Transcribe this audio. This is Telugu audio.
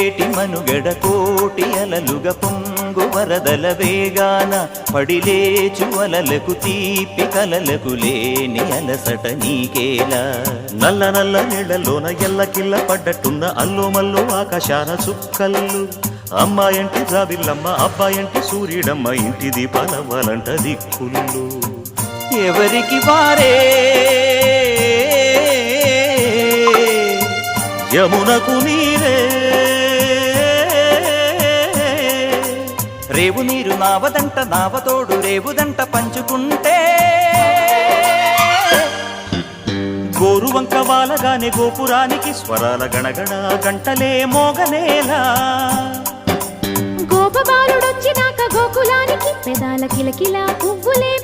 పొంగేటి మనుగడ కోటి అలలుగ పొంగు వరదల వేగాన పడిలేచు అలలకు తీపి కలలకు లేని అలసట నీకేలా నల్ల నల్ల నీళ్లలోన ఎల్లకిల్ల పడ్డట్టున్న అల్లో మల్లో ఆకాశాన చుక్కల్లు అమ్మాయంటి జాబిల్లమ్మ అబ్బాయంటి సూర్యుడమ్మ ఇంటి దీపాలవ్వాలంట దిక్కుళ్ళు ఎవరికి వారే యమునకు నీరే రేవు నీరు నావదంట నావతోడు రేవుదంట పంచుకుంటే గోరువంక వాలగానే గోపురానికి స్వరాల గణగణ గంటలే మోగనేలా గోపబాలుడొచ్చినాక గోకులానికి పెదాల కిలకిలా పువ్వులే